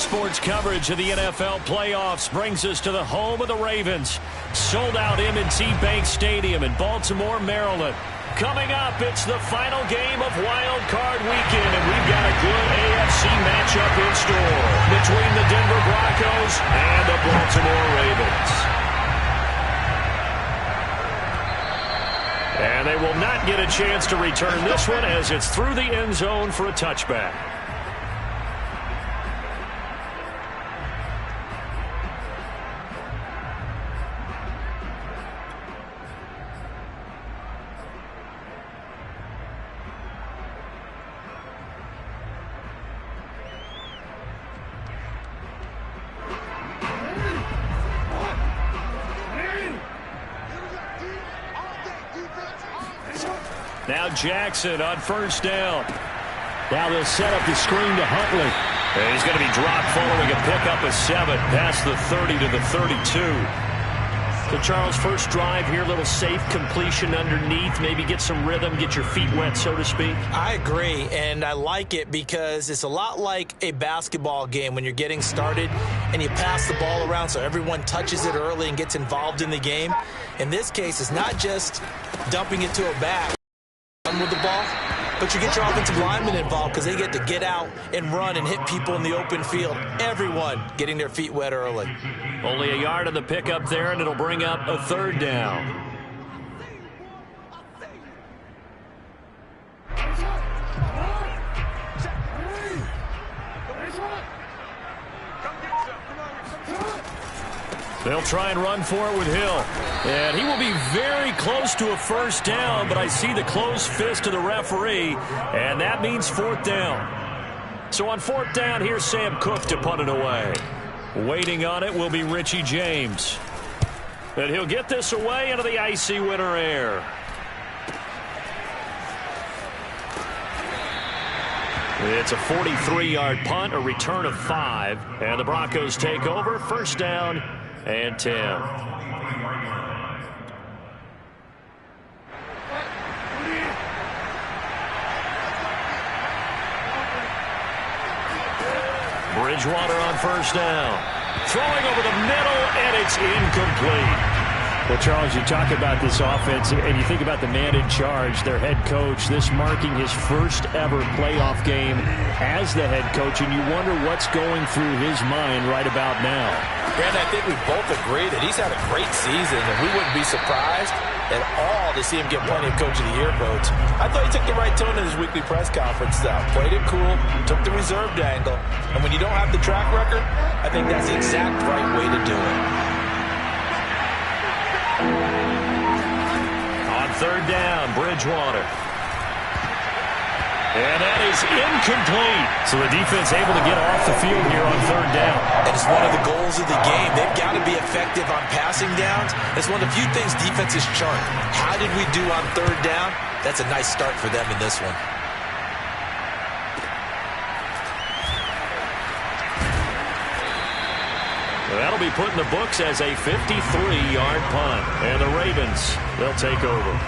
Sports coverage of the NFL playoffs brings us to the home of the Ravens. Sold-out M&T Bank Stadium in Baltimore, Maryland. Coming up, it's the final game of Wildcard Weekend, and we've got a good AFC matchup in store between the Denver Broncos and the Baltimore Ravens. And they will not get a chance to return this one as it's through the end zone for a touchback. Now Jackson on first down. Now they'll set up the screen to Huntley. And he's going to be dropped following a pickup of 7 past the 30 to the 32. So, Charles, first drive here, little safe completion underneath. Maybe get some rhythm, get your feet wet, so to speak. I agree, and I like it because it's a lot like a basketball game when you're getting started and you pass the ball around so everyone touches it early and gets involved in the game. In this case, it's not just dumping it to a back with the ball, but you get your offensive linemen involved because they get to get out and run and hit people in the open field. Everyone getting their feet wet early. Only a yard on the pickup there, and it'll bring up a third down. They'll try and run for it with Hill. And he will be very close to a first down, but I see the closed fist of the referee, and that means fourth down. So on fourth down, here's Sam Cook to punt it away. Waiting on it will be Richie James. And he'll get this away into the icy winter air. It's a 43-yard punt, a return of 5, and the Broncos take over, first down and 10. Bridgewater on first down. Throwing over the middle, and it's incomplete. Well, Charles, you talk about this offense, and you think about the man in charge, their head coach, this marking his first ever playoff game as the head coach, and you wonder what's going through his mind right about now. Brandon, I think we both agree that he's had a great season, and we wouldn't be surprised at all to see him get plenty of Coach of the Year votes. I thought he took the right tone in his weekly press conference, though. Played it cool, took the reserved angle, and when you don't have the track record, I think that's the exact right way to do it. On third down, Bridgewater. And that is incomplete. So the defense able to get off the field here on third down. And it's one of the goals of the game. They've got to be effective on passing downs. It's one of the few things defenses chart. How did we do on third down? That's a nice start for them in this one. That'll be put in the books as a 53-yard punt. And the Ravens, they'll take over.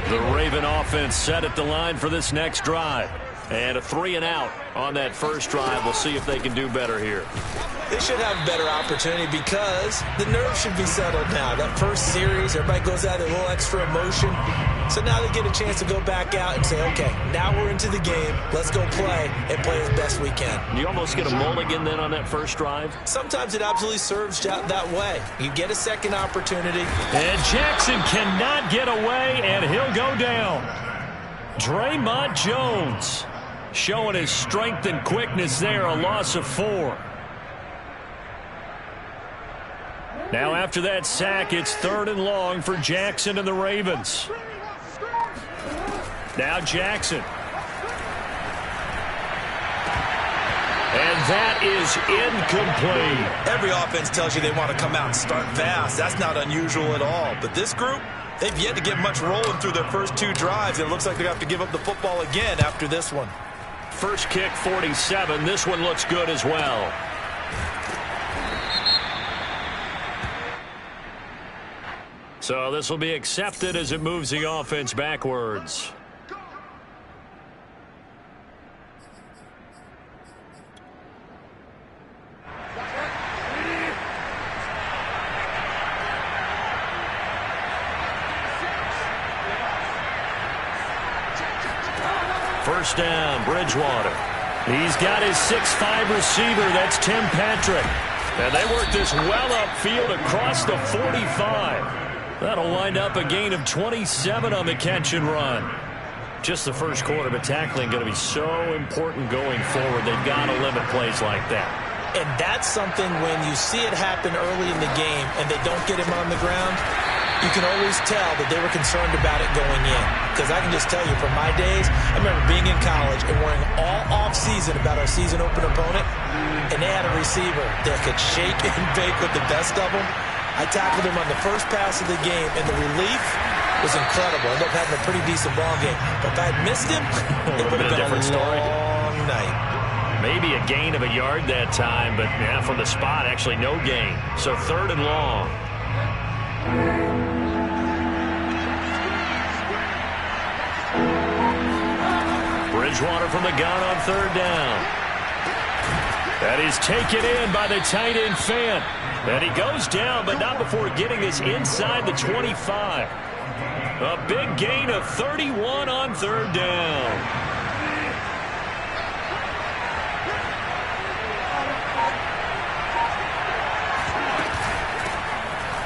The Raven offense set at the line for this next drive. And a 3-and-out on that first drive. We'll see if they can do better here. They should have a better opportunity because the nerves should be settled now. That first series, everybody goes out with a little extra emotion. So now they get a chance to go back out and say, okay, now we're into the game. Let's go play and play as best we can. You almost get a mulligan then on that first drive? Sometimes it absolutely serves that way. You get a second opportunity. And Jackson cannot get away, and he'll go down. Draymond Jones showing his strength and quickness there, a loss of 4. Now after that sack, it's 3rd and long for Jackson and the Ravens. Now Jackson. And that is incomplete. Every offense tells you they want to come out and start fast. That's not unusual at all. But this group, they've yet to get much rolling through their first 2 drives. It looks like they have to give up the football again after this one. First kick, 47. This one looks good as well. So this will be accepted as it moves the offense backwards. First down, Bridgewater. He's got his 6'5" receiver. That's Tim Patrick. And they work this well upfield across the 45. That'll wind up a gain of 27 on the catch and run. Just the first quarter, but tackling going to be so important going forward. They've got to limit plays like that. And that's something when you see it happen early in the game and they don't get him on the ground, you can always tell that they were concerned about it going in. Because I can just tell you from my days, I remember being in college and worrying all off-season about our season open opponent, and they had a receiver that could shake and bake with the best of them. I tackled him on the first pass of the game, and the relief was incredible. I ended up having a pretty decent ball game. But if I had missed him, it would have been a long night. Maybe a gain of a yard that time, but yeah, from the spot, actually no gain. So 3rd and long. Bridgewater from the gun on 3rd down. That is taken in by the tight end Fant. And he goes down, but not before getting this inside the 25. A big gain of 31 on 3rd down.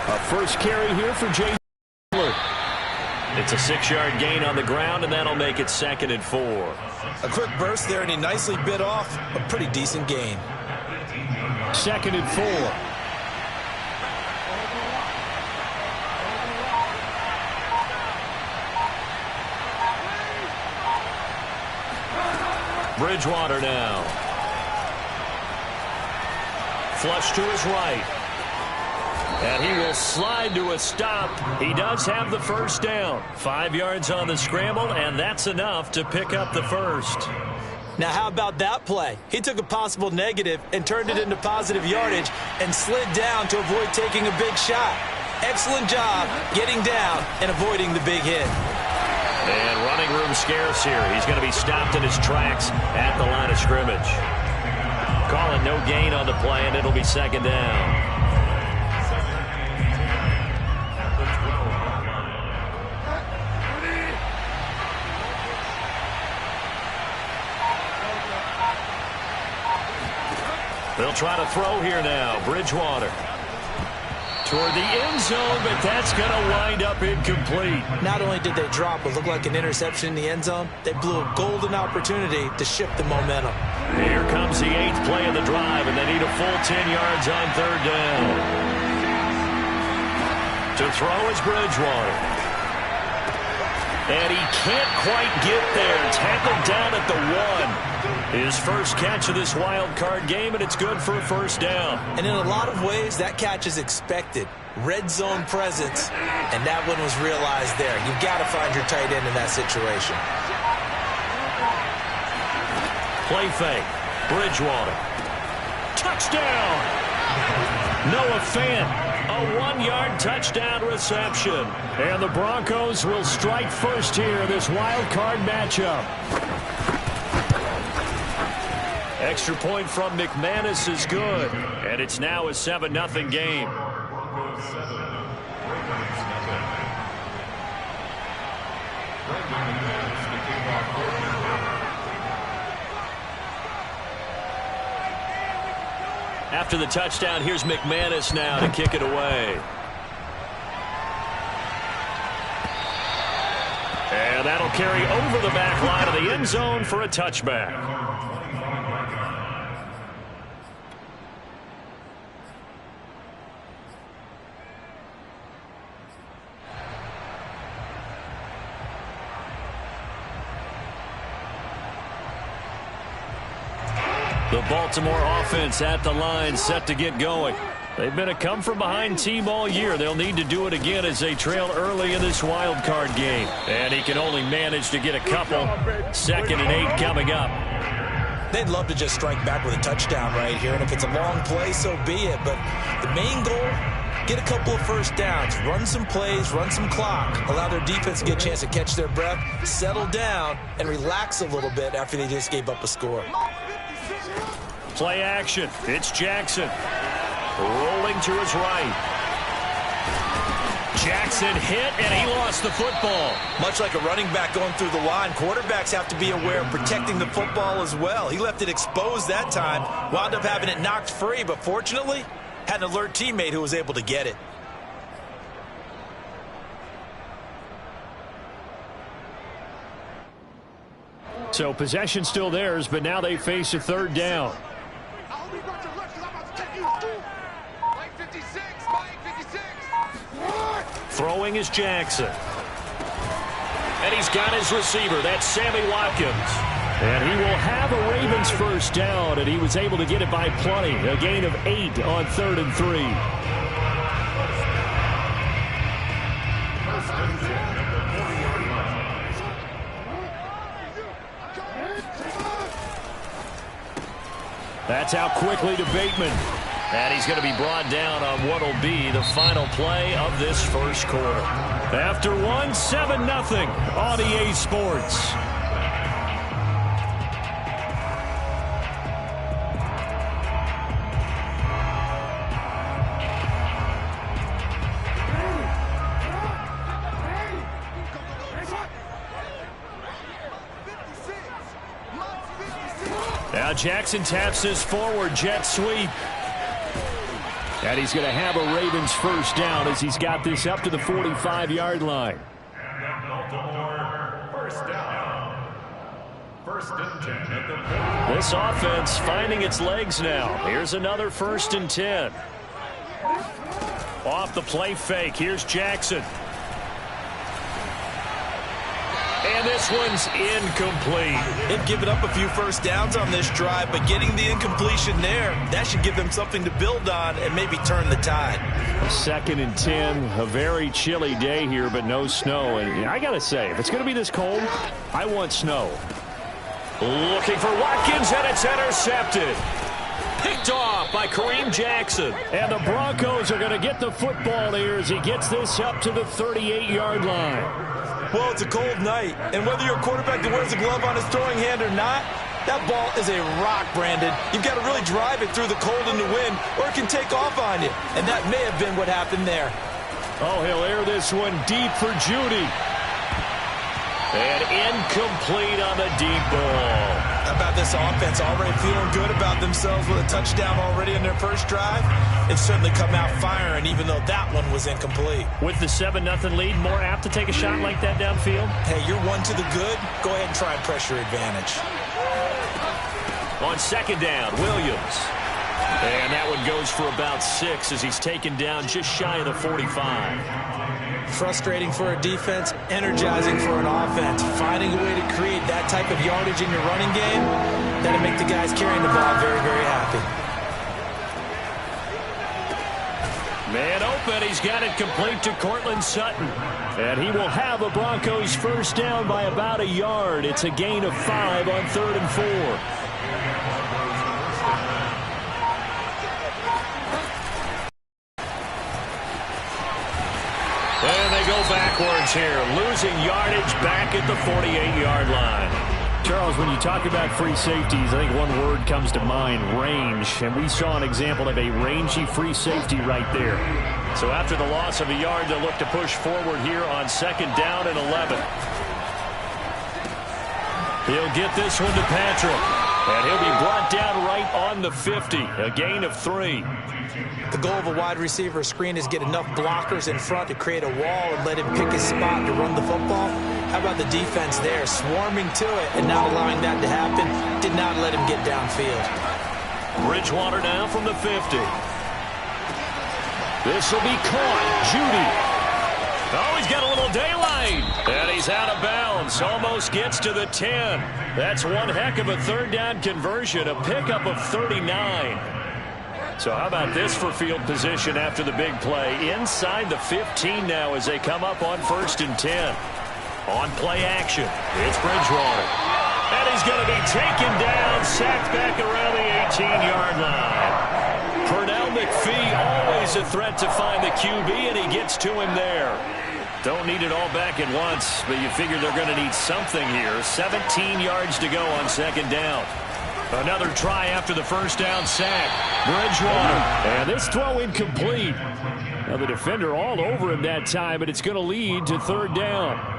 A first carry here for Jay. It's a 6-yard gain on the ground, and that'll make it 2nd and 4. A quick burst there, and he nicely bit off a pretty decent gain. 2nd and 4. Bridgewater now. Flush to his right. And he will slide to a stop. He does have the first down. 5 yards on the scramble, and that's enough to pick up the first. Now, how about that play? He took a possible negative and turned it into positive yardage and slid down to avoid taking a big shot. Excellent job getting down and avoiding the big hit. And running room scarce here. He's going to be stopped in his tracks at the line of scrimmage. Calling no gain on the play, and it'll be 2nd down. They'll try to throw here now. Bridgewater toward the end zone, but that's going to wind up incomplete. Not only did they drop what looked like an interception in the end zone, they blew a golden opportunity to shift the momentum. Here comes the 8th play of the drive, and they need a full 10 yards on 3rd down. To throw is Bridgewater. And he can't quite get there. Tackled down at the 1. His first catch of this wild card game, and it's good for a first down. And in a lot of ways, that catch is expected. Red zone presence, and that one was realized there. You've got to find your tight end in that situation. Play fake. Bridgewater. Touchdown! Noah Fant. A 1-yard touchdown reception. And the Broncos will strike first here in this wild card matchup. Extra point from McManus is good. And it's now a 7-0 game. After the touchdown, here's McManus now to kick it away. And that'll carry over the back line of the end zone for a touchback. The Baltimore offense at the line, set to get going. They've been a come-from-behind team all year. They'll need to do it again as they trail early in this wild card game. And he can only manage to get a couple. 2nd and 8 coming up. They'd love to just strike back with a touchdown right here. And if it's a long play, so be it. But the main goal get a couple of first downs, run some plays, run some clock, allow their defense to get a chance to catch their breath, settle down, and relax a little bit after they just gave up a score. Play action. It's Jackson. Rolling to his right. Jackson hit, and he lost the football. Much like a running back going through the line, quarterbacks have to be aware of protecting the football as well. He left it exposed that time, wound up having it knocked free, but fortunately, had an alert teammate who was able to get it. So possession still theirs, but now they face a third down. Throwing is Jackson. And he's got his receiver. That's Sammy Watkins. And he will have a Ravens first down, and he was able to get it by plenty. A gain of 8 on 3rd and 3. That's out quickly to Bateman. And he's going to be brought down on what will be the final play of this first quarter. After 7-0 on EA Sports. Now Jackson taps his forward jet sweep. And he's going to have a Ravens first down as he's got this up to the 45-yard line. First and 10 at the This offense finding its legs now. Here's another 1st and 10. Off the play fake. Here's Jackson. And this one's incomplete. They've given up a few first downs on this drive, but getting the incompletion there, that should give them something to build on and maybe turn the tide. 2nd and 10, a very chilly day here, but no snow. And I got to say, if it's going to be this cold, I want snow. Looking for Watkins, and it's intercepted. Picked off by Kareem Jackson. And the Broncos are going to get the football here as he gets this up to the 38-yard line. Well, it's a cold night, and whether you're a quarterback that wears a glove on his throwing hand or not, that ball is a rock, Brandon. You've got to really drive it through the cold and the wind, or it can take off on you. And that may have been what happened there. Oh, he'll air this one deep for Judy. And incomplete on the deep ball. How about this offense already feeling good about themselves with a touchdown already in their first drive? It's certainly come out firing, even though that one was incomplete. With the 7-0 lead, more apt to take a shot like that downfield? Hey, you're one to the good. Go ahead and try and pressure advantage. On 2nd down, Williams. And that one goes for about 6 as he's taken down just shy of the 45. Frustrating for a defense, energizing for an offense. Finding a way to create that type of yardage in your running game, that'll make the guys carrying the ball very, very happy. Man open, he's got it complete to Cortland Sutton. And he will have a Broncos first down by about a yard. It's a gain of 5 on 3rd and 4. And they go backwards here, losing yardage back at the 48-yard line. Charles, when you talk about free safeties, I think one word comes to mind, range. And we saw an example of a rangy free safety right there. So after the loss of a yard, they'll look to push forward here on 2nd down and 11. He'll get this one to Patrick. And he'll be brought down right on the 50, a gain of 3. The goal of a wide receiver screen is get enough blockers in front to create a wall and let him pick his spot to run the football. How about the defense there, swarming to it and not allowing that to happen? Did not let him get downfield. Bridgewater now from the 50. This will be caught. Judy. Oh, he's got a little daylight. And he's out of bounds. Almost gets to the 10. That's one heck of a 3rd down conversion. A pickup of 39. So how about this for field position after the big play? Inside the 15 now as they come up on 1st and 10. On play action, it's Bridgewater. And he's going to be taken down, sacked back around the 18-yard line. Pernell McPhee always Always a threat to find the QB, and he gets to him there. Don't need it all back at once, but you figure they're going to need something here. 17 yards to go on second down. Another try after the first down sack. Bridgewater. And this throw incomplete. Now the defender all over him that time, but it's going to lead to third down.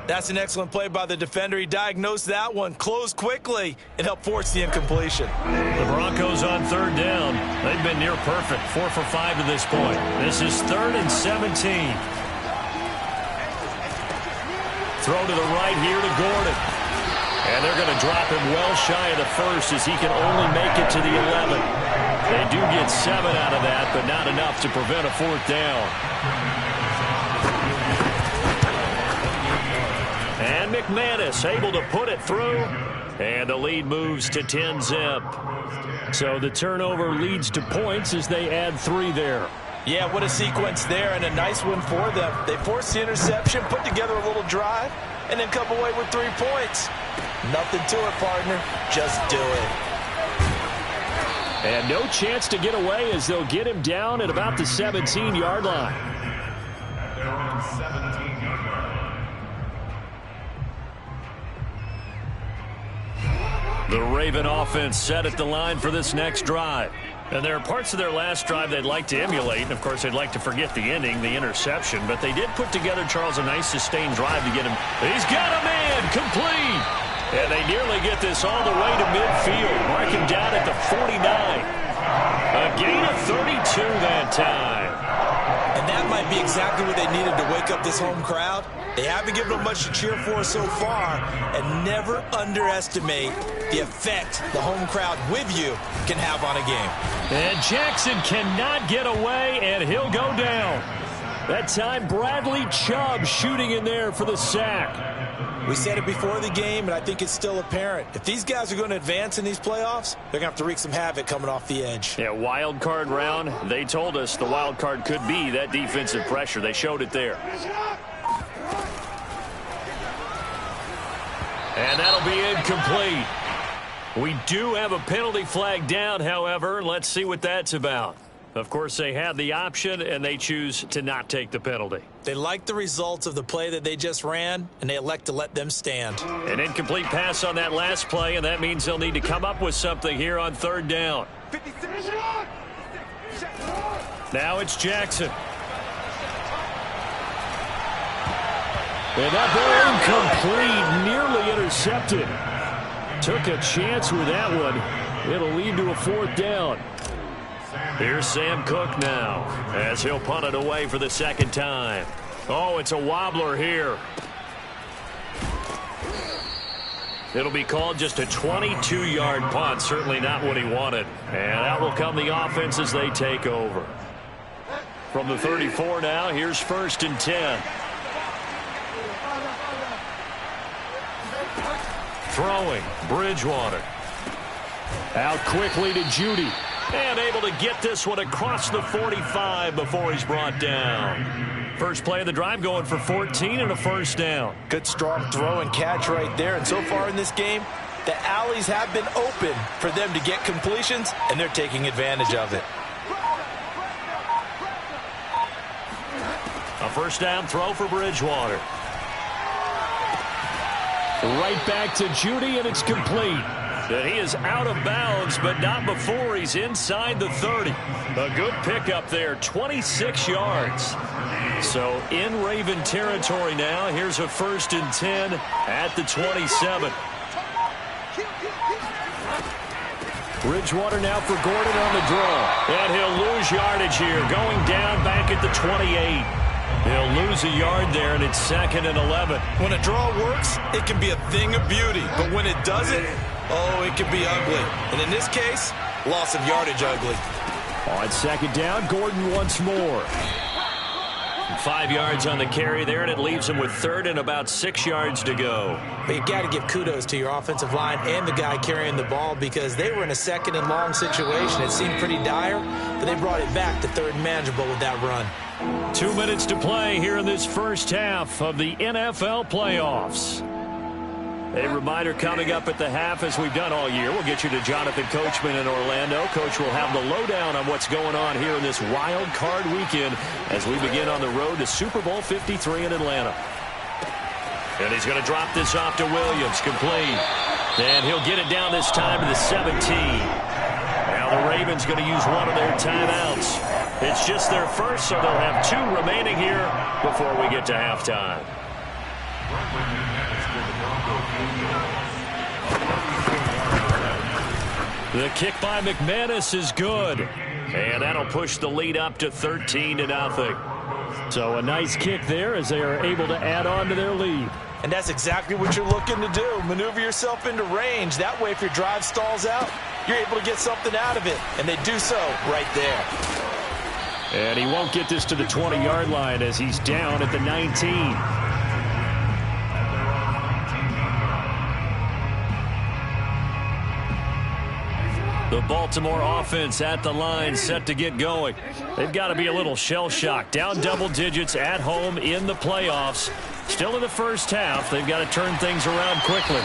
That's an excellent play by the defender. He diagnosed that one, closed quickly, and helped force the incompletion. The Broncos on third down. They've been near perfect, 4 for 5 to this point. This is 3rd and 17. Throw to the right here to Gordon. And they're going to drop him well shy of the first as he can only make it to the 11. They do get 7 out of that, but not enough to prevent a fourth down. And McManus able to put it through. And the lead moves to 10-zip. So the turnover leads to points as they add 3 there. Yeah, what a sequence there, and a nice one for them. They forced the interception, put together a little drive, and then come away with 3 points. Nothing to it, partner. Just do it. And no chance to get away as they'll get him down at about the 17-yard line. They're on 17-yard line. The Raven offense set at the line for this next drive. And there are parts of their last drive they'd like to emulate. And, of course, they'd like to forget the ending, the interception. But they did put together, Charles, a nice sustained drive to get him. He's got a man complete. And they nearly get this all the way to midfield. Mark him down at the 49. A gain of 32 that time. And that might be exactly what they needed to wake up this home crowd. They haven't given them much to cheer for so far, and never underestimate the effect the home crowd with you can have on a game. And Jackson cannot get away, and he'll go down. That time, Bradley Chubb shooting in there for the sack. We said it before the game, and I think it's still apparent. If these guys are going to advance in these playoffs, they're going to have to wreak some havoc coming off the edge. Yeah, wild card round. They told us the wild card could be that defensive pressure. They showed it there. And that'll be incomplete. We do have a penalty flag down, however. Let's see what that's about. Of course, they had the option, and they choose to not take the penalty. They like the results of the play that they just ran, and they elect to let them stand. An incomplete pass on that last play, and that means they'll need to come up with something here on third down. Now it's Jackson. And that ball incomplete, nearly intercepted. Took a chance with that one. It'll lead to a fourth down. Here's Sam Cook now as he'll punt it away for the second time. Oh, it's a wobbler here. It'll be called just a 22-yard punt. Certainly not what he wanted. And out will come the offense as they take over. From the 34 now, here's 1st and 10. Throwing, Bridgewater. Out quickly to Judy. And able to get this one across the 45 before he's brought down. First play of the drive going for 14 and a first down. Good strong throw and catch right there. And so far in this game, the alleys have been open for them to get completions, and they're taking advantage of it. A first down throw for Bridgewater. Right back to Judy, and it's complete. And he is out of bounds, but not before he's inside the 30. A good pickup there, 26 yards. So in Raven territory now. Here's a 1st and 10 at the 27. Bridgewater now for Gordon on the draw. And he'll lose yardage here, going down back at the 28. He'll lose a yard there, and it's 2nd and 11. When a draw works, it can be a thing of beauty. But when it doesn't, oh, it can be ugly. And in this case, loss of yardage ugly. On 2nd down, Gordon once more. 5 yards on the carry there, and it leaves him with 3rd and about 6 yards to go. But you got to give kudos to your offensive line and the guy carrying the ball, because they were in a 2nd and long situation. It seemed pretty dire, but they brought it back to 3rd and manageable with that run. 2 minutes to play here in this first half of the NFL playoffs. A reminder coming up at the half, as we've done all year. We'll get you to Jonathan Coachman in Orlando. Coach will have the lowdown on what's going on here in this wild card weekend as we begin on the road to Super Bowl 53 in Atlanta. And he's going to drop this off to Williams, complete. And he'll get it down this time to the 17. Now the Ravens going to use one of their timeouts. It's just their first, so they'll have 2 remaining here before we get to halftime. The kick by McManus is good. And that'll push the lead up to 13-0. So a nice kick there as they are able to add on to their lead. And that's exactly what you're looking to do. Maneuver yourself into range. That way, if your drive stalls out, you're able to get something out of it. And they do so right there. And he won't get this to the 20-yard line as he's down at the 19. The Baltimore offense at the line, set to get going. They've got to be a little shell-shocked. Down double digits at home in the playoffs. Still in the first half. They've got to turn things around quickly.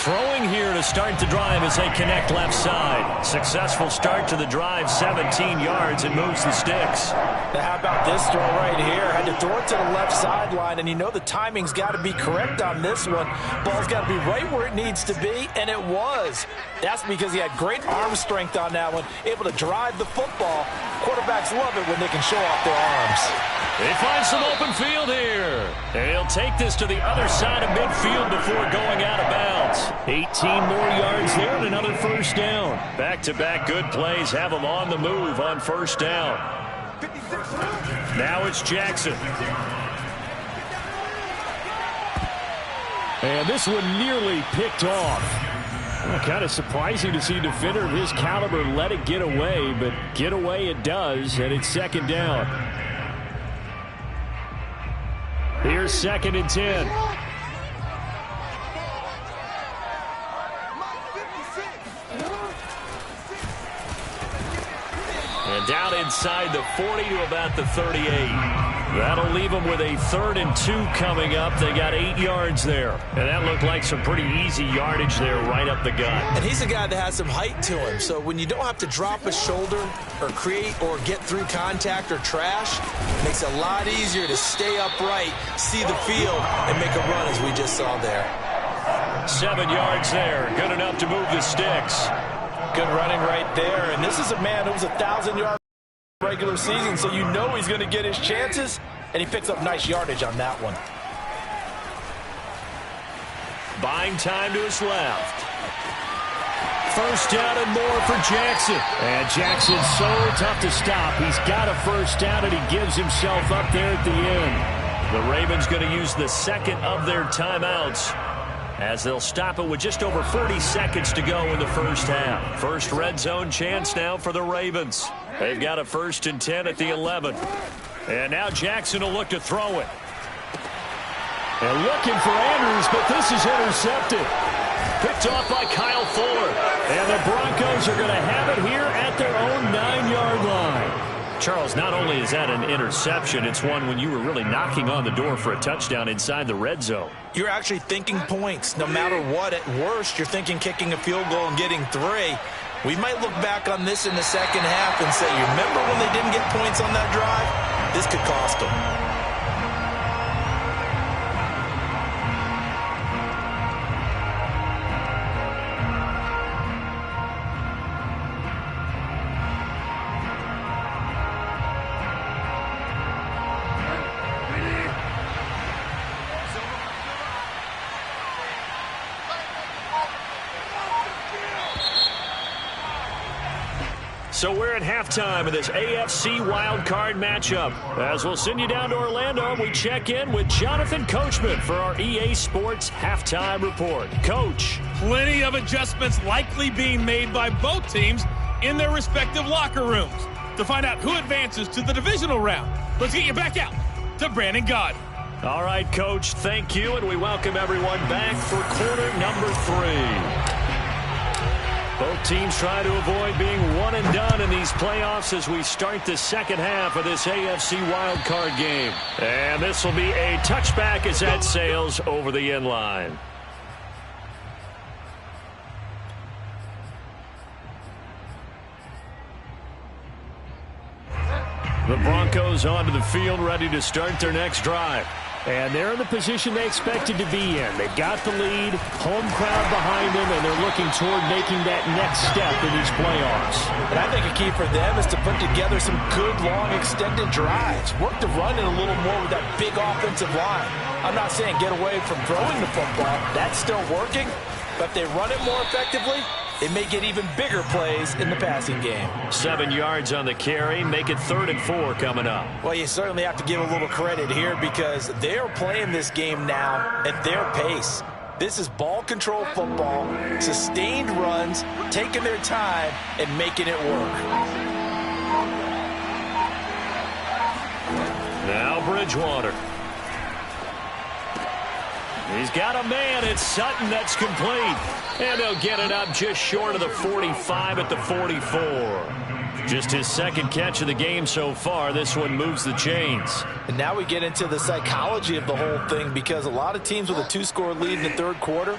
Throwing here to start the drive as they connect left side. Successful start to the drive, 17 yards, and moves the sticks. Now how about this throw right here? Had to throw it to the left sideline, and you know the timing's got to be correct on this one. Ball's got to be right where it needs to be, and it was. That's because he had great arm strength on that one, able to drive the football. Quarterbacks love it when they can show off their arms. They find some open field here. And he'll take this to the other side of midfield before going out of bounds. 18 more yards there and another first down. Back-to-back good plays have him on the move on first down. Now it's Jackson. And this one nearly picked off. Well, kind of surprising to see a defender of his caliber let it get away, but get away it does, and it's second down. Here's 2nd and 10. And down inside the 40 to about the 38. That'll leave them with a 3rd and 2 coming up. They got 8 yards there. And that looked like some pretty easy yardage there right up the gut. And he's a guy that has some height to him. So when you don't have to drop a shoulder or create or get through contact or trash, it makes it a lot easier to stay upright, see the field, and make a run as we just saw there. 7 yards there. Good enough to move the sticks. Good running right there. And this is a man who was 1,000-yard regular season, so you know he's going to get his chances, and he picks up nice yardage on that one. Buying time to his left. First down and more for Jackson. And Jackson's so tough to stop. He's got a first down, and he gives himself up there at the end. The Ravens going to use the 2nd of their timeouts as they'll stop it with just over 40 seconds to go in the first half. First red zone chance now for the Ravens. They've got a 1st and 10 at the 11. And now Jackson will look to throw it. And looking for Andrews, but this is intercepted. Picked off by Kyle Fuller. And the Broncos are going to have it here at their own 9-yard line. Charles, not only is that an interception, it's one when you were really knocking on the door for a touchdown inside the red zone. You're actually thinking points. No matter what, at worst, you're thinking kicking a field goal and getting 3. We might look back on this in the second half and say, you remember when they didn't get points on that drive? This could cost them. So we're at halftime of this AFC wildcard matchup. As we'll send you down to Orlando, we check in with Jonathan Coachman for our EA Sports Halftime Report. Coach. Plenty of adjustments likely being made by both teams in their respective locker rooms. To find out who advances to the divisional round, let's get you back out to Brandon Gaudin. All right, Coach, thank you, and we welcome everyone back for quarter number 3. Both teams try to avoid being one and done in these playoffs as we start the second half of this AFC wildcard game. And this will be a touchback as that sails over the end line. The Broncos onto the field, ready to start their next drive. And they're in the position they expected to be in. They've got the lead, home crowd behind them, and they're looking toward making that next step in these playoffs. And I think a key for them is to put together some good, long, extended drives. Work the run in a little more with that big offensive line. I'm not saying get away from throwing the football. That's still working. But if they run it more effectively, they may get even bigger plays in the passing game. 7 yards on the carry. Make it 3rd and 4 coming up. Well, you certainly have to give a little credit here because they're playing this game now at their pace. This is ball control football, sustained runs, taking their time, and making it work. Now Bridgewater. He's got a man. It's Sutton that's complete. And they'll get it up just short of the 45 at the 44. Just his second catch of the game so far. This one moves the chains. And now we get into the psychology of the whole thing because a lot of teams with a 2-score lead in the third quarter,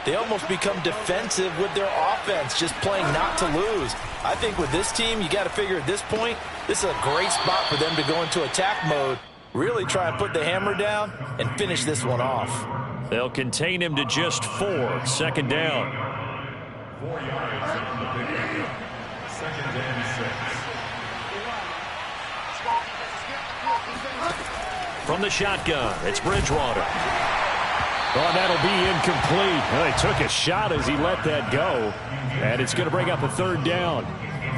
they almost become defensive with their offense, just playing not to lose. I think with this team, you got to figure at this point, this is a great spot for them to go into attack mode, really try and put the hammer down and finish this one off. They'll contain him to just 4. Second down. 4 yards on the pickup. 2nd and 6. From the shotgun, it's Bridgewater. Oh, that'll be incomplete. Well, he took a shot as he let that go. And it's going to bring up a 3rd down.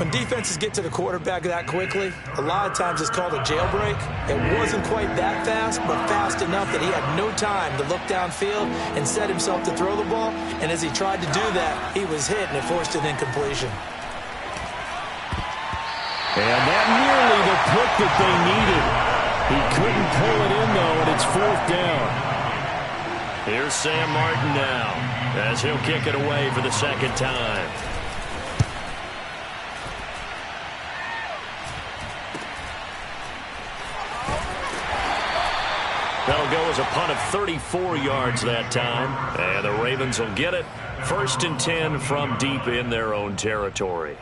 When defenses get to the quarterback that quickly, a lot of times it's called a jailbreak. It wasn't quite that fast, but fast enough that he had no time to look downfield and set himself to throw the ball. And as he tried to do that, he was hit and it forced an incompletion. And that nearly the pick that they needed. He couldn't pull it in, though, and it's 4th down. Here's Sam Martin now as he'll kick it away for the second time. That'll go as a punt of 34 yards that time. And the Ravens will get it. 1st and 10 from deep in their own territory.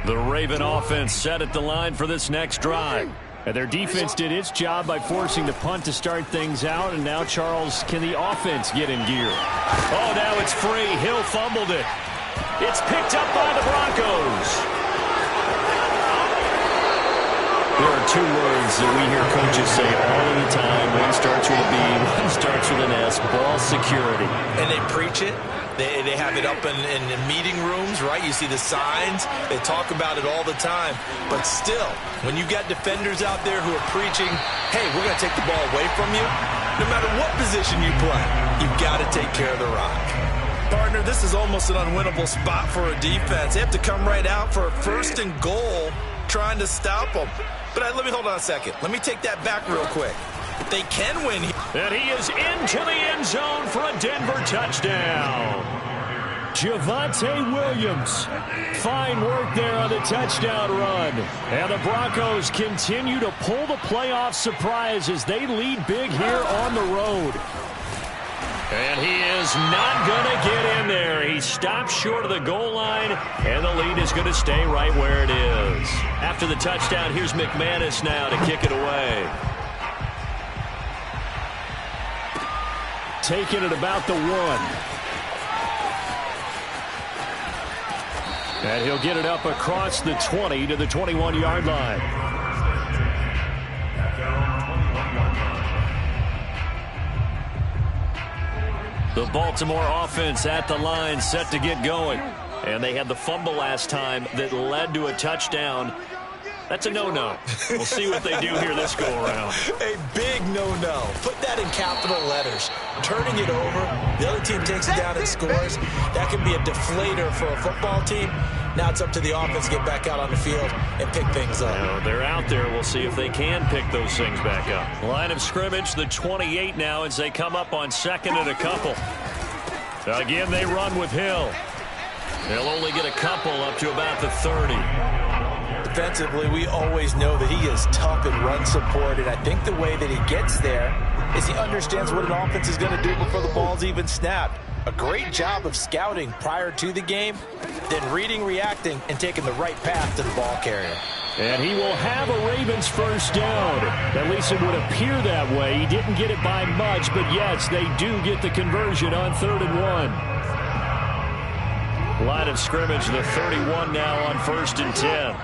The Raven offense set at the line for this next drive. And their defense did its job by forcing the punt to start things out. And now, Charles, can the offense get in gear? Oh, now it's free. Hill fumbled it. It's picked up by the Broncos. There are 2 words that we hear coaches say all of the time. One starts with a B, one starts with an S. Ball security. And they preach it. They have it up in meeting rooms, right? You see the signs. They talk about it all the time. But still, when you got defenders out there who are preaching, hey, we're going to take the ball away from you, no matter what position you play, you've got to take care of the rock. Partner, this is almost an unwinnable spot for a defense. They have to come right out for a 1st and goal trying to stop them. But let me hold on a second. Let me take that back real quick. They can win here. And he is into the end zone for a Denver touchdown. Javonte Williams. Fine work there on the touchdown run. And the Broncos continue to pull the playoff surprise as they lead big here on the road. And he is not going to get in there. He stops short of the goal line, and the lead is going to stay right where it is. After the touchdown, here's McManus now to kick it away. Taking it about the 1. And he'll get it up across the 20 to the 21-yard line. The Baltimore offense at the line, set to get going. And they had the fumble last time that led to a touchdown. That's a no-no. We'll see what they do here this go-around. A big no-no. Put that in capital letters. Turning it over, the other team takes it down and scores. That can be a deflator for a football team. Now it's up to the offense to get back out on the field and pick things up. Now, they're out there. We'll see if they can pick those things back up. Line of scrimmage, the 28 now as they come up on 2nd and a couple. Again, they run with Hill. They'll only get a couple up to about the 30. Defensively, we always know that he is tough in run support, and I think the way that he gets there is he understands what an offense is going to do before the ball's even snapped. A great job of scouting prior to the game, then reading, reacting, and taking the right path to the ball carrier. And he will have a Ravens first down. At least it would appear that way. He didn't get it by much, but yes, they do get the conversion on 3rd and 1. Line of scrimmage, the 31 now on 1st and 10.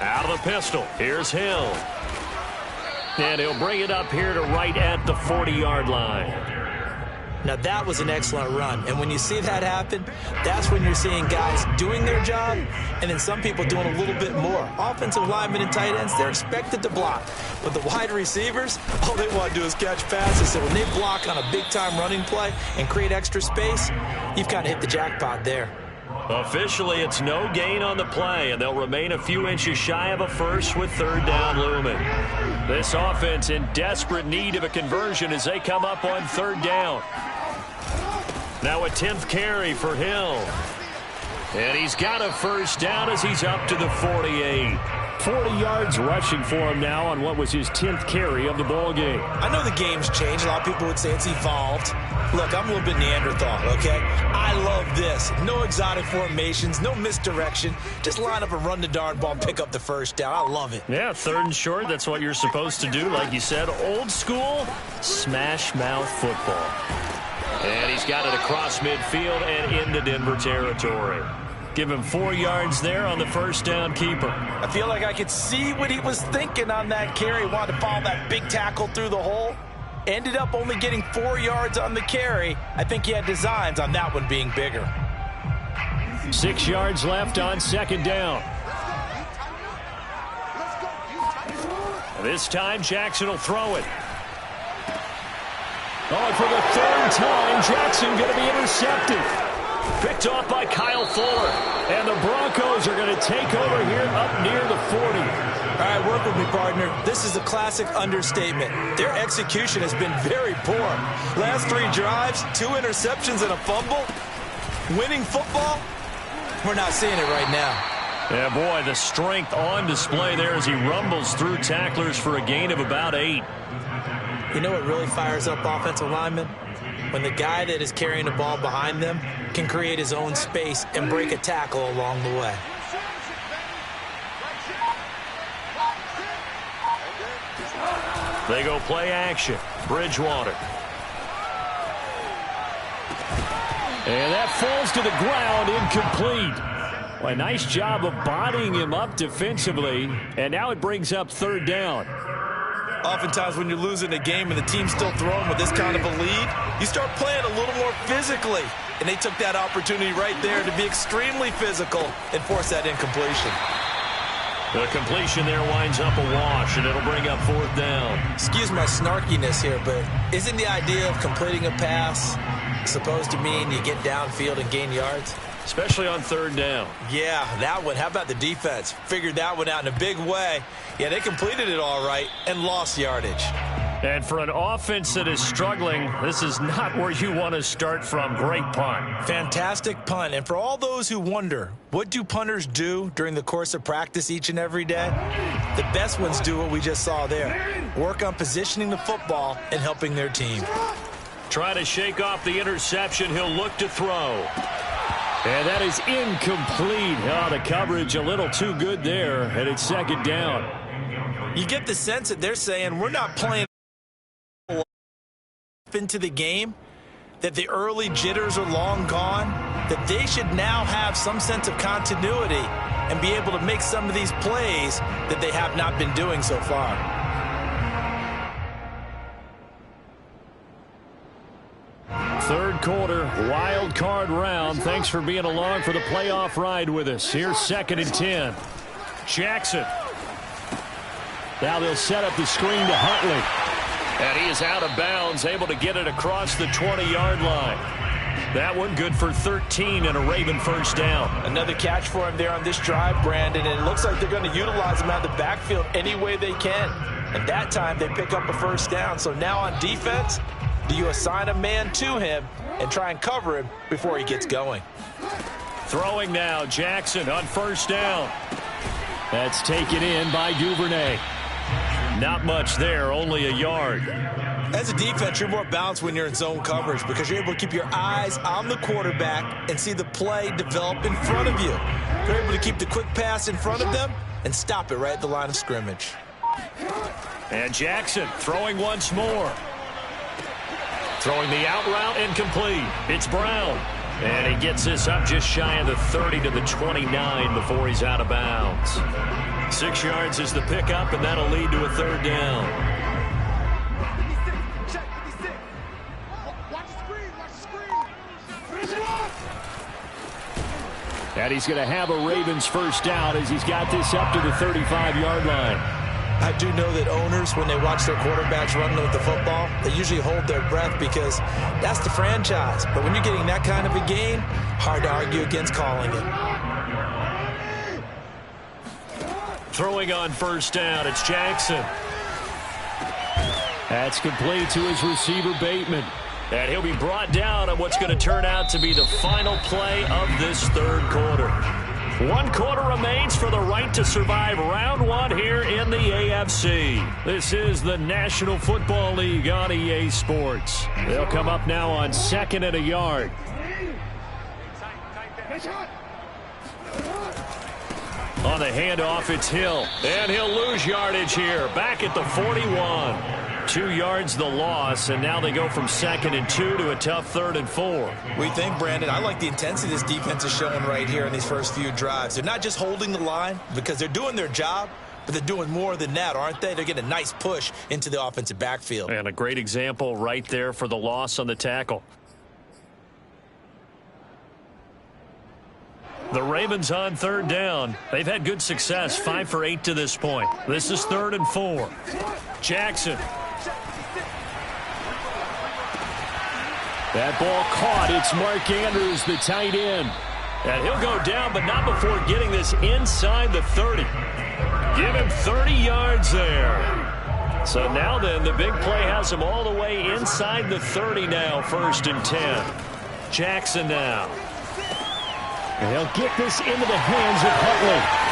Out of the pistol. Here's Hill. And he'll bring it up here to right at the 40-yard line. Now, that was an excellent run. And when you see that happen, that's when you're seeing guys doing their job and then some people doing a little bit more. Offensive linemen and tight ends, they're expected to block. But the wide receivers, all they want to do is catch passes. So when they block on a big-time running play and create extra space, you've kind of hit the jackpot there. Officially, it's no gain on the play, and they'll remain a few inches shy of a first with 3rd down looming. This offense in desperate need of a conversion as they come up on 3rd down. Now a 10th carry for Hill. And he's got a first down as he's up to the 48. 40 yards rushing for him now on what was his 10th carry of the ball game. I know the game's changed. A lot of people would say it's evolved. Look, I'm a little bit Neanderthal, okay? I love this. No exotic formations, no misdirection. Just line up and run the darn ball and pick up the first down. I love it. Yeah, 3rd and short, that's what you're supposed to do. Like you said, old school, smash mouth football. And he's got it across midfield and into Denver territory. Give him 4 yards there on the first down keeper. I feel like I could see what he was thinking on that carry. Wanted to follow that big tackle through the hole. Ended up only getting 4 yards on the carry. I think he had designs on that one being bigger. 6 yards left on 2nd down. This time, Jackson will throw it. Oh, for the 3rd time, Jackson going to be intercepted. Picked off by Kyle Fuller. And the Broncos are going to take over here up near the 40. All right, work with me, partner. This is a classic understatement. Their execution has been very poor. Last 3 drives, 2 interceptions and a fumble. Winning football, we're not seeing it right now. Yeah, boy, the strength on display there as he rumbles through tacklers for a gain of about 8. You know what really fires up offensive linemen? When the guy that is carrying the ball behind them can create his own space and break a tackle along the way. They go play action. Bridgewater. And that falls to the ground, incomplete. Well, a nice job of bodying him up defensively. And now it brings up 3rd down. Oftentimes when you're losing a game and the team's still throwing with this kind of a lead, you start playing a little more physically. And they took that opportunity right there to be extremely physical and force that incompletion. The completion there winds up a wash, and it'll bring up 4th down. Excuse my snarkiness here, but isn't the idea of completing a pass supposed to mean you get downfield and gain yards? Especially on 3rd down. Yeah, that one. How about the defense? Figured that one out in a big way. Yeah, they completed it all right and lost yardage. And for an offense that is struggling, this is not where you want to start from. Great punt. Fantastic punt. And for all those who wonder, what do punters do during the course of practice each and every day? The best ones do what we just saw there. Work on positioning the football and helping their team. Try to shake off the interception. He'll look to throw. And that is incomplete. Oh, the coverage a little too good there, and it's 2nd down. You get the sense that they're saying we're not playing into the game, that the early jitters are long gone, that they should now have some sense of continuity and be able to make some of these plays that they have not been doing so far. Third quarter, wild card round. Thanks for being along for the playoff ride with us. Here's 2nd and 10. Jackson. Now they'll set up the screen to Huntley. And he is out of bounds, able to get it across the 20-yard line. That one good for 13 and a Raven first down. Another catch for him there on this drive, Brandon, and it looks like they're going to utilize him out of the backfield any way they can. And that time they pick up a first down. So now on defense, do you assign a man to him and try and cover him before he gets going? Throwing now, Jackson on first down. That's taken in by Duvernay. Not much there, only a yard. As a defense, you're more balanced when you're in zone coverage because you're able to keep your eyes on the quarterback and see the play develop in front of you. You're able to keep the quick pass in front of them and stop it right at the line of scrimmage. And Jackson throwing once more. Throwing the out route incomplete. It's Brown. And he gets this up just shy of the 30 to the 29 before he's out of bounds. 6 yards is the pickup, and that'll lead to a third down. And he's going to have a Ravens first down as he's got this up to the 35-yard line. I do know that owners, when they watch their quarterbacks running with the football, they usually hold their breath because that's the franchise. But when you're getting that kind of a game, hard to argue against calling it. Throwing on first down, it's Jackson. That's complete to his receiver, Bateman. And he'll be brought down on what's going to turn out to be the final play of this third quarter. 1 quarter remains for the right to survive round 1 here in the AFC. This is the National Football League on EA Sports. They'll come up now on 2nd and a yard. On the handoff, it's Hill. And he'll lose yardage here. Back at the 41. 2 yards the loss, and now they go from 2nd and 2 to a tough 3rd and 4. We think, Brandon, I like the intensity this defense is showing right here in these first few drives. They're not just holding the line because they're doing their job, but they're doing more than that, aren't they? They're getting a nice push into the offensive backfield. And a great example right there for the loss on the tackle. The Ravens on 3rd down. They've had good success, 5 for 8 to this point. This is 3rd and 4. Jackson. That ball caught. It's Mark Andrews, the tight end. And he'll go down, but not before getting this inside the 30. Give him 30 yards there. So now then, the big play has him all the way inside the 30 now, 1st and 10. Jackson now. And he'll get this into the hands of Huntley.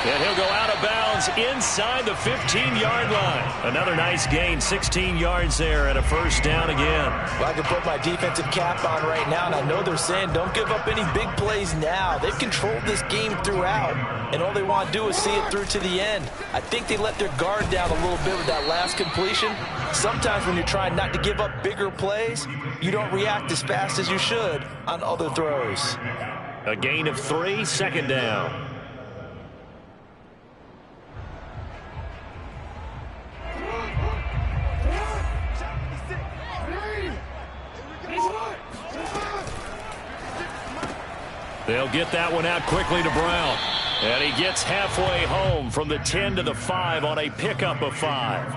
And he'll go out of bounds inside the 15-yard line. Another nice gain, 16 yards there, and a first down again. Well, I can put my defensive cap on right now, and I know they're saying don't give up any big plays now. They've controlled this game throughout, and all they want to do is see it through to the end. I think they let their guard down a little bit with that last completion. Sometimes when you're trying not to give up bigger plays, you don't react as fast as you should on other throws. A gain of 3, 2nd down. They'll get that one out quickly to Brown. And he gets halfway home from the 10 to the 5 on a pickup of 5.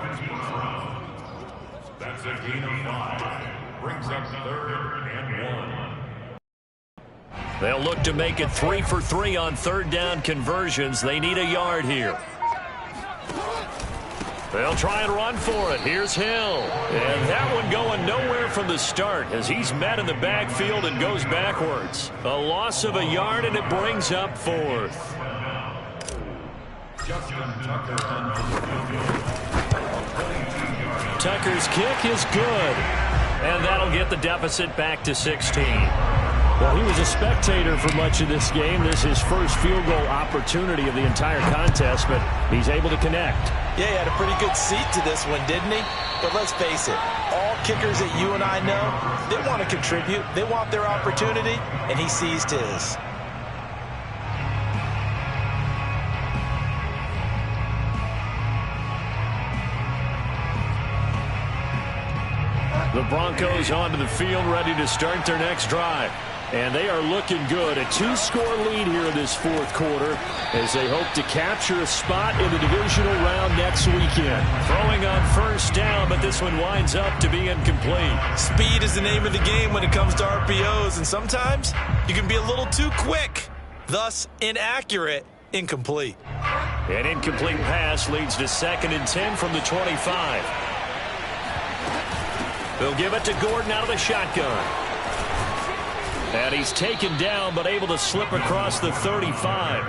That's a gain of 5. Brings up 3rd and 1. They'll look to make it 3 for 3 on 3rd down conversions. They need a yard here. They'll try and run for it. Here's Hill. And that one going nowhere from the start as he's met in the backfield and goes backwards. A loss of a yard, and it brings up 4th. Tucker's kick is good. And that'll get the deficit back to 16. Well, he was a spectator for much of this game. This is his first field goal opportunity of the entire contest, but he's able to connect. Yeah, he had a pretty good seat to this one, didn't he? But let's face it, all kickers that you and I know, they want to contribute. They want their opportunity, and he seized his. The Broncos onto the field, ready to start their next drive. And they are looking good. A 2-score lead here in this 4th quarter as they hope to capture a spot in the divisional round next weekend. Throwing on first down, but this one winds up to be incomplete. Speed is the name of the game when it comes to RPOs, and sometimes you can be a little too quick, thus inaccurate, incomplete. An incomplete pass leads to 2nd and 10 from the 25. They'll give it to Gordon out of the shotgun. And he's taken down, but able to slip across the 35.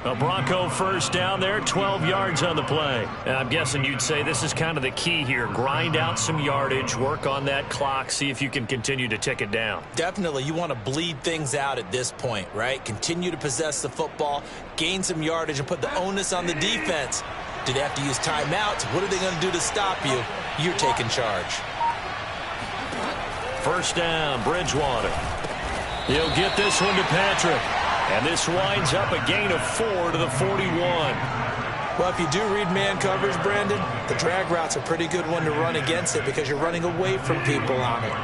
A Bronco first down there, 12 yards on the play. And I'm guessing you'd say this is kind of the key here. Grind out some yardage, work on that clock, see if you can continue to tick it down. Definitely, you want to bleed things out at this point, right? Continue to possess the football, gain some yardage, and put the onus on the defense. Do they have to use timeouts? What are they going to do to stop you? You're taking charge. First down, Bridgewater. He'll get this one to Patrick. And this winds up a gain of 4 to the 41. Well, if you do read man coverage, Brandon, the drag route's a pretty good one to run against it because you're running away from people on it.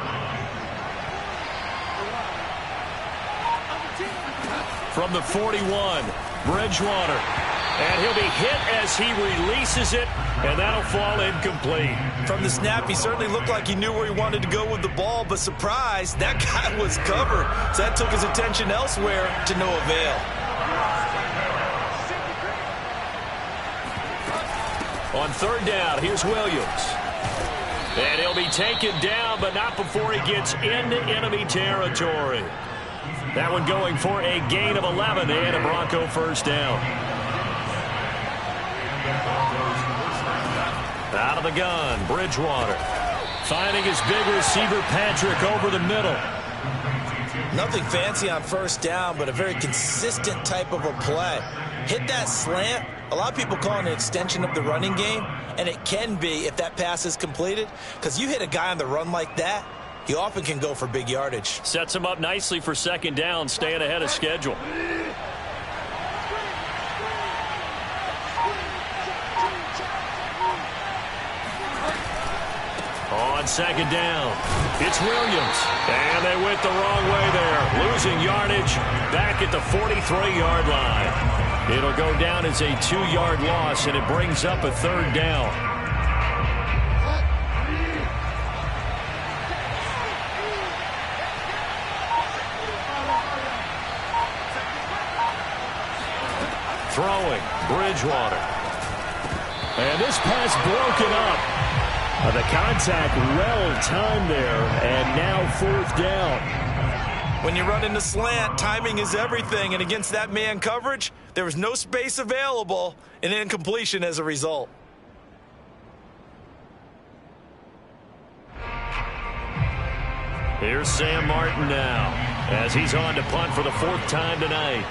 From the 41, Bridgewater. And he'll be hit as he releases it, and that'll fall incomplete. From the snap, he certainly looked like he knew where he wanted to go with the ball, but surprise, that guy was covered. So that took his attention elsewhere to no avail. On third down, here's Williams. And he'll be taken down, but not before he gets into enemy territory. That one going for a gain of 11 and a Bronco first down. Out of the gun, Bridgewater. Finding his big receiver, Patrick, over the middle. Nothing fancy on first down, but a very consistent type of a play. Hit that slant. A lot of people call it an extension of the running game, and it can be if that pass is completed, because you hit a guy on the run like that, he often can go for big yardage. Sets him up nicely for second down, staying ahead of schedule. On second down, it's Williams. And they went the wrong way there. Losing yardage back at the 43-yard line. It'll go down as a 2-yard loss, and it brings up a third down. Throwing, Bridgewater. And this pass broken up. The contact well-timed there, and now fourth down. When you run into slant, timing is everything, and against that man coverage, there was no space available, and incompletion as a result. Here's Sam Martin now, as he's on to punt for the 4th time tonight.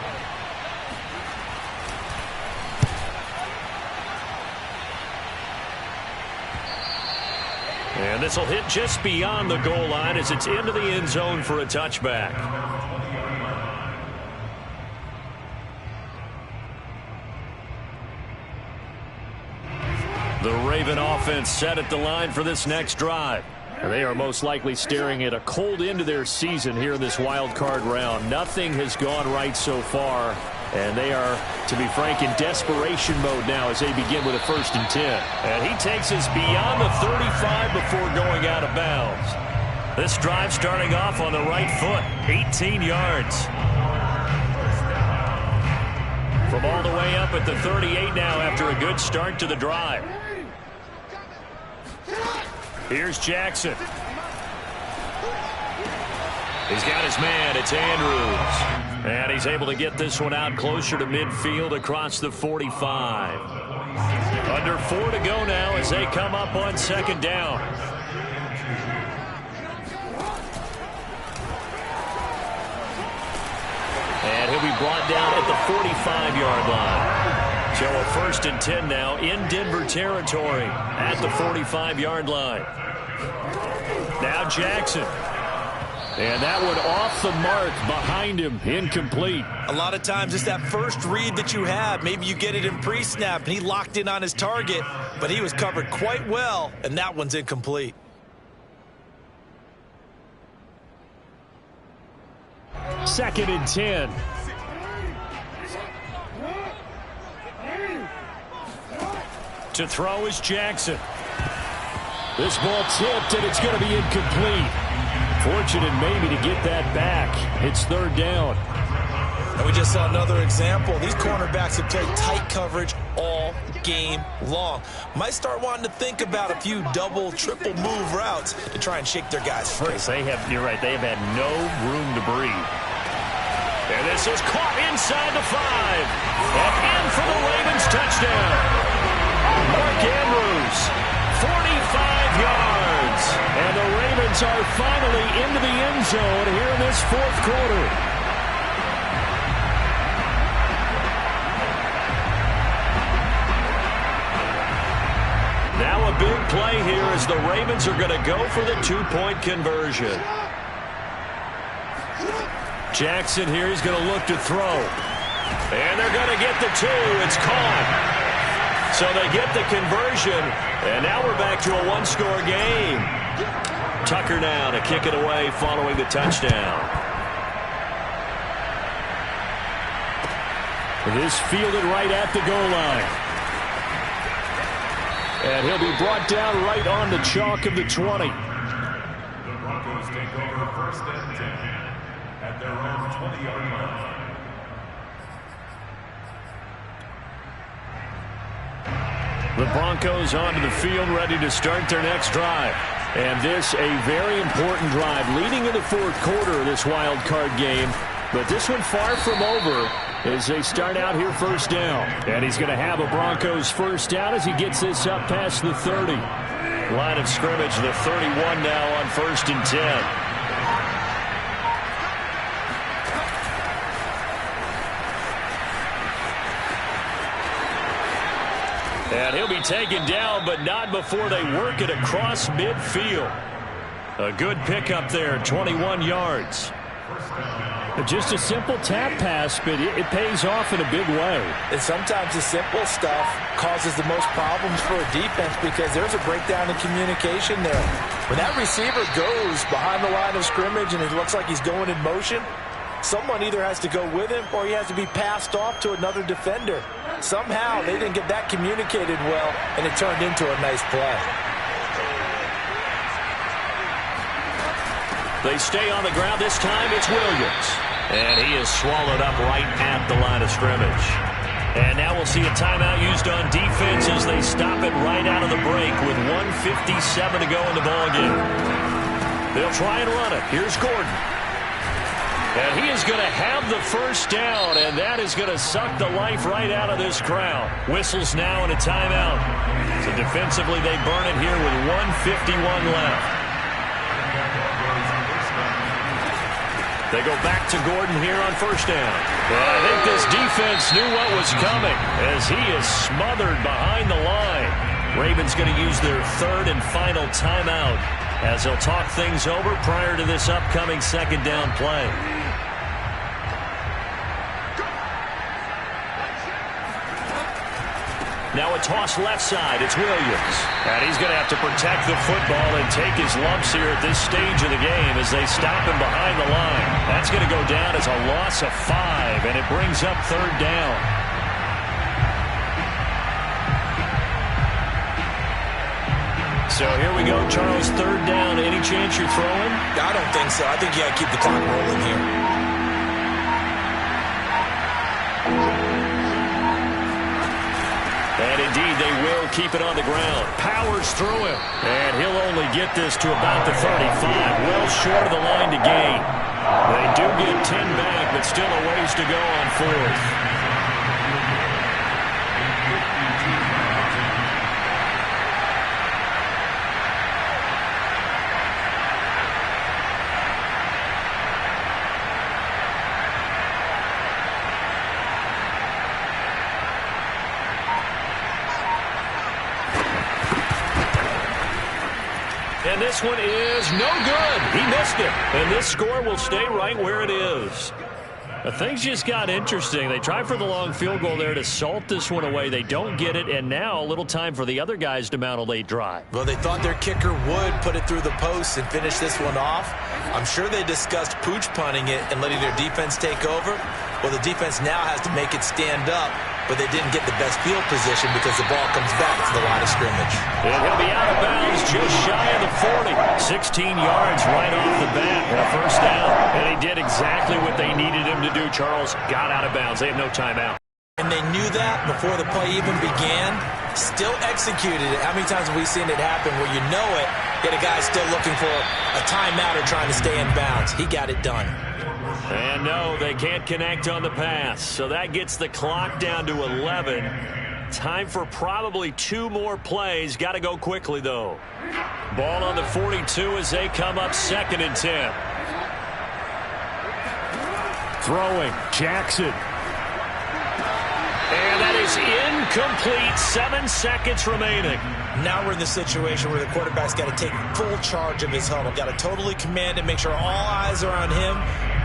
And this will hit just beyond the goal line as it's into the end zone for a touchback. The Raven offense set at the line for this next drive. And they are most likely staring at a cold end to their season here in this wild card round. Nothing has gone right so far. And they are, to be frank, in desperation mode now as they begin with a 1st and 10. And he takes us beyond the 35 before going out of bounds. This drive starting off on the right foot, 18 yards. From all the way up at the 38 now after a good start to the drive. Here's Jackson. He's got his man. It's Andrews. And he's able to get this one out closer to midfield across the 45. Under 4 to go now as they come up on second down. And he'll be brought down at the 45-yard line. So a 1st and 10 now in Denver territory at the 45-yard line. Now Jackson. And that one off the mark behind him, incomplete. A lot of times it's that first read that you have. Maybe you get it in pre-snap, and he locked in on his target, but he was covered quite well, and that one's incomplete. Second and 10. To throw is Jackson. This ball tipped, and it's going to be incomplete. Fortunate maybe to get that back. It's 3rd down. And we just saw another example. These cornerbacks have played tight coverage all game long. Might start wanting to think about a few double, triple move routes to try and shake their guys free. You're right, they have had no room to breathe. And this is caught inside the 5. And in for the Ravens touchdown. Mark Andrews, 45 yards. And the Ravens are finally into the end zone here in this fourth quarter. Now a big play here as the Ravens are going to go for the two-point conversion. Jackson here, he's going to look to throw. And they're going to get the 2. It's caught. So they get the conversion, and now we're back to a one-score game. Tucker now to kick it away following the touchdown. This fielded right at the goal line. And he'll be brought down right on the chalk of the 20. The Broncos take over first and 10 at their own 20-yard line. The Broncos onto the field, ready to start their next drive. And this a very important drive leading in the fourth quarter of this wild card game. But this one far from over as they start out here first down. And he's going to have a Broncos first down as he gets this up past the 30. Line of scrimmage, the 31 now on first and 10. And he'll be taken down, but not before they work it across midfield. A good pickup there, 21 yards. Just a simple tap pass, but it pays off in a big way. And sometimes the simple stuff causes the most problems for a defense because there's a breakdown in communication there. When that receiver goes behind the line of scrimmage and it looks like he's going in motion, someone either has to go with him or he has to be passed off to another defender. Somehow they didn't get that communicated well, and it turned into a nice play. They stay on the ground. This time it's Williams. And he is swallowed up right at the line of scrimmage. And now we'll see a timeout used on defense as they stop it right out of the break with 1:57 to go in the ballgame. They'll try and run it. Here's Gordon. And he is going to have the first down, and that is going to suck the life right out of this crowd. Whistles now and a timeout. So defensively they burn it here with 1:51 left. They go back to Gordon here on first down. Well, I think this defense knew what was coming as he is smothered behind the line. Ravens going to use their third and final timeout as they'll talk things over prior to this upcoming second down play. Now a toss left side. It's Williams. And he's going to have to protect the football and take his lumps here at this stage of the game as they stop him behind the line. That's going to go down as a loss of 5, and it brings up third down. So here we go, Charles, third down. Any chance you're throwing? I don't think so. I think you got to keep the clock rolling here. And indeed, they will keep it on the ground. Powers through him. And he'll only get this to about the 35. Well short of the line to gain. They do get 10 back, but still a ways to go on fourth. And this one is no good. He missed it. And this score will stay right where it is. Things just got interesting. They try for the long field goal there to salt this one away. They don't get it, and now a little time for the other guys to mount a late drive. Well, they thought their kicker would put it through the post and finish this one off. I'm sure they discussed pooch punting it and letting their defense take over. Well, the defense now has to make it stand up, but they didn't get the best field position because the ball comes back to the line of scrimmage. And he'll be out of bounds just shy of the 40. 16 yards right off the bat and a first down. And he did exactly what they needed him to do, Charles. Got out of bounds. They have no timeout. And they knew that before the play even began. Still executed it. How many times have we seen it happen where you know it, yet a guy's still looking for a timeout or trying to stay in bounds? He got it done. And no, they can't connect on the pass. So that gets the clock down to 11. Time for probably 2 more plays. Got to go quickly, though. Ball on the 42 as they come up 2nd and 10. Throwing, Jackson. And that is incomplete. 7 seconds remaining. Now we're in the situation where the quarterback's got to take full charge of his huddle. Got to totally command it, make sure all eyes are on him.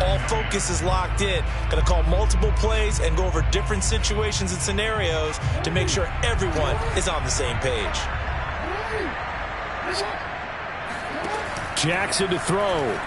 All focus is locked in. Got to call multiple plays and go over different situations and scenarios to make sure everyone is on the same page. Jackson to throw.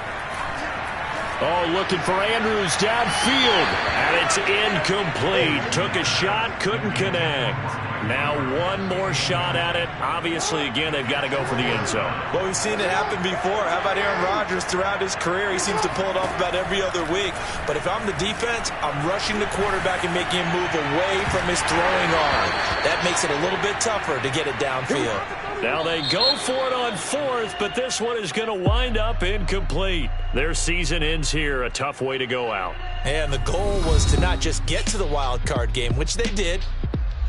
Oh, looking for Andrews downfield. And it's incomplete. Took a shot, couldn't connect. Now 1 more shot at it. Obviously, again, they've got to go for the end zone. Well, we've seen it happen before. How about Aaron Rodgers throughout his career? He seems to pull it off about every other week. But if I'm the defense, I'm rushing the quarterback and making him move away from his throwing arm. That makes it a little bit tougher to get it downfield. Now they go for it on 4th, but this one is going to wind up incomplete. Their season ends here. A tough way to go out. And the goal was to not just get to the wild card game, which they did,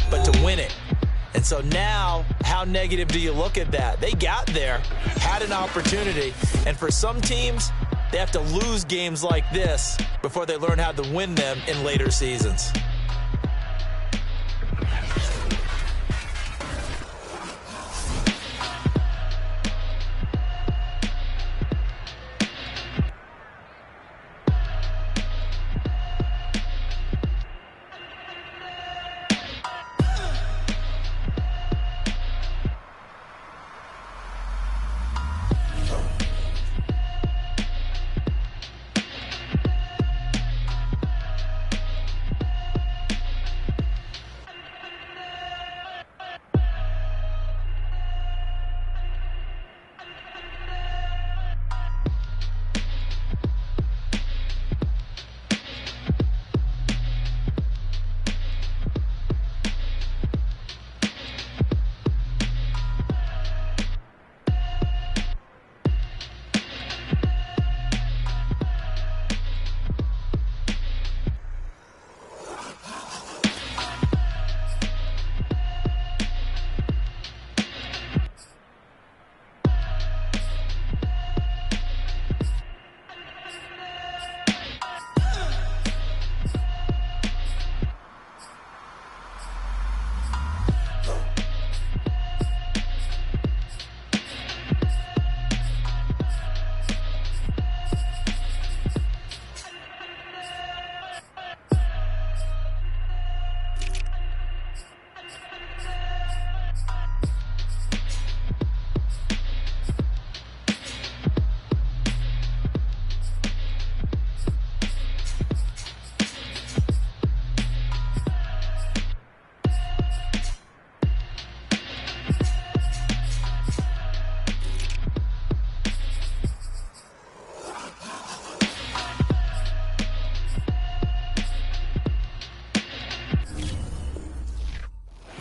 but to win it. And so now, how negative do you look at that? They got there, had an opportunity, and for some teams, they have to lose games like this before they learn how to win them in later seasons.